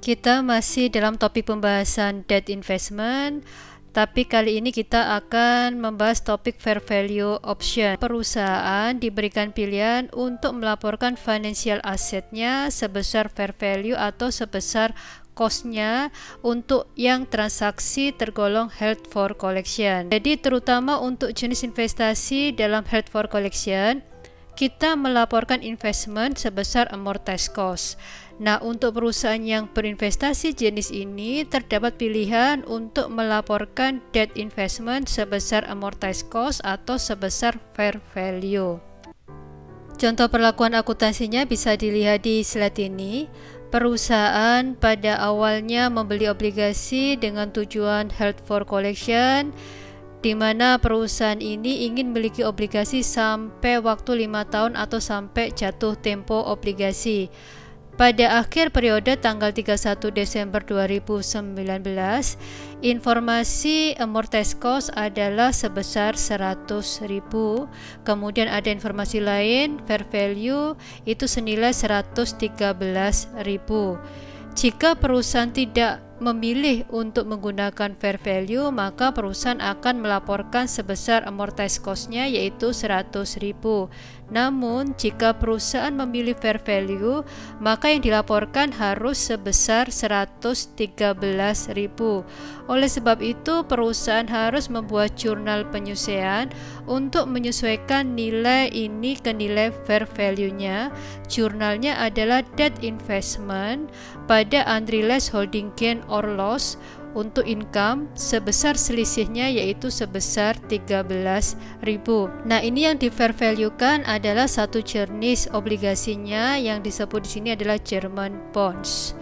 Kita masih dalam topik pembahasan debt investment, tapi kali ini kita akan membahas topik fair value option. Perusahaan diberikan pilihan untuk melaporkan financial assetnya sebesar fair value atau sebesar cost-nya untuk yang transaksi tergolong held for collection. Jadi terutama untuk jenis investasi dalam held for collection, kita melaporkan investment sebesar amortized cost. Nah, untuk perusahaan yang berinvestasi jenis ini terdapat pilihan untuk melaporkan debt investment sebesar amortized cost atau sebesar fair value. Contoh perlakuan akuntansinya bisa dilihat di slide ini. Perusahaan pada awalnya membeli obligasi dengan tujuan held for collection, di mana perusahaan ini ingin memiliki obligasi sampai waktu 5 tahun atau sampai jatuh tempo obligasi. Pada akhir periode tanggal 31 Desember 2019, informasi amortized cost adalah sebesar 100.000. Kemudian ada informasi lain, fair value itu senilai 113.000. Jika perusahaan tidak memilih untuk menggunakan fair value, maka perusahaan akan melaporkan sebesar amortized cost-nya yaitu 100.000. Namun, jika perusahaan memilih fair value, maka yang dilaporkan harus sebesar 113.000. Oleh sebab itu, perusahaan harus membuat jurnal penyusean untuk menyesuaikan nilai ini ke nilai fair value-nya. Jurnalnya adalah debt investment pada unrealized holding gain or loss untuk income sebesar selisihnya yaitu sebesar 13.000. Nah, ini yang di fair value kan adalah satu jenis obligasinya yang disebut di sini adalah German bonds.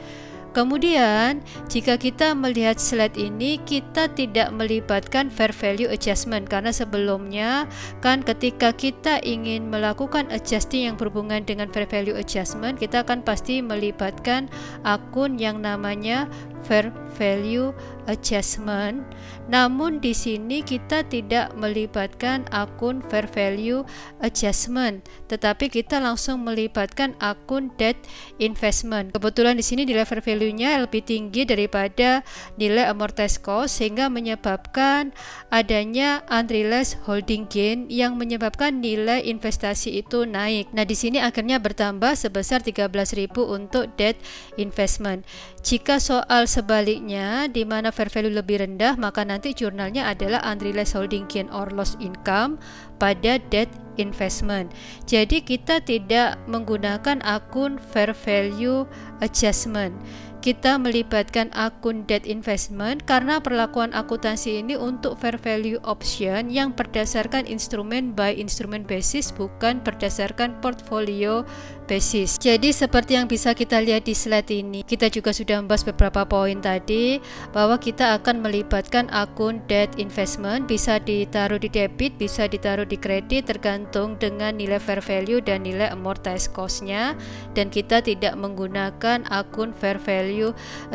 Kemudian, jika kita melihat slide ini, kita tidak melibatkan fair value adjustment karena sebelumnya kan ketika kita ingin melakukan adjusting yang berhubungan dengan fair value adjustment, kita akan pasti melibatkan akun yang namanya fair value adjustment. Namun di sini kita tidak melibatkan akun fair value adjustment, tetapi kita langsung melibatkan akun debt investment. Kebetulan di sini nilai fair value-nya lebih tinggi daripada nilai amortized cost sehingga menyebabkan adanya unrealized holding gain yang menyebabkan nilai investasi itu naik. Nah, di sini akhirnya bertambah sebesar 13.000 untuk debt investment. Jika soal sebaliknya di mana fair value lebih rendah, maka nanti jurnalnya adalah unrealized holding gain or loss income pada debt investment. Jadi kita tidak menggunakan akun fair value adjustment. Kita melibatkan akun debt investment karena perlakuan akuntansi ini untuk fair value option yang berdasarkan instrumen by instrument basis, bukan berdasarkan portfolio basis. Jadi seperti yang bisa kita lihat di slide ini, kita juga sudah membahas beberapa poin tadi bahwa kita akan melibatkan akun debt investment, bisa ditaruh di debit, bisa ditaruh di kredit tergantung dengan nilai fair value dan nilai amortized cost-nya, dan kita tidak menggunakan akun fair value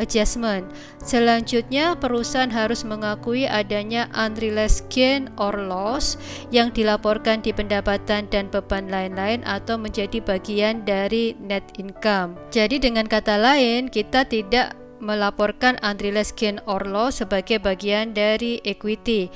adjustment. Selanjutnya, perusahaan harus mengakui adanya unrealized gain or loss yang dilaporkan di pendapatan dan beban lain-lain atau menjadi bagian dari net income. Jadi dengan kata lain, kita tidak melaporkan unrealized gain or loss sebagai bagian dari equity.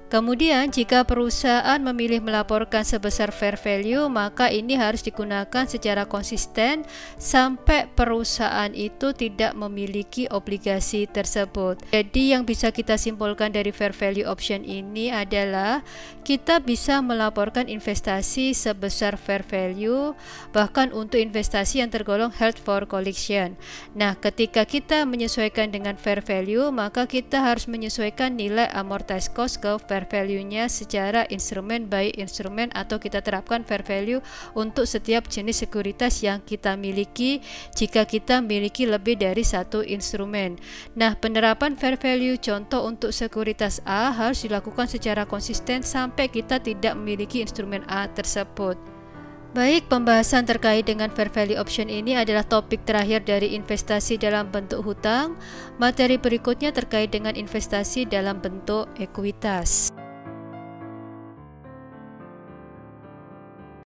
Kemudian, jika perusahaan memilih melaporkan sebesar fair value, maka ini harus digunakan secara konsisten sampai perusahaan itu tidak memiliki obligasi tersebut. Jadi, yang bisa kita simpulkan dari fair value option ini adalah kita bisa melaporkan investasi sebesar fair value, bahkan untuk investasi yang tergolong held for collection. Nah, ketika kita menyesuaikan dengan fair value, maka kita harus menyesuaikan nilai amortized cost ke fair value-nya secara instrumen by instrumen, atau kita terapkan fair value untuk setiap jenis sekuritas yang kita miliki jika kita miliki lebih dari satu instrumen. Nah, penerapan fair value contoh untuk sekuritas A harus dilakukan secara konsisten sampai kita tidak memiliki instrumen A tersebut. Baik, pembahasan terkait dengan fair value option ini adalah topik terakhir dari investasi dalam bentuk hutang. Materi berikutnya terkait dengan investasi dalam bentuk ekuitas.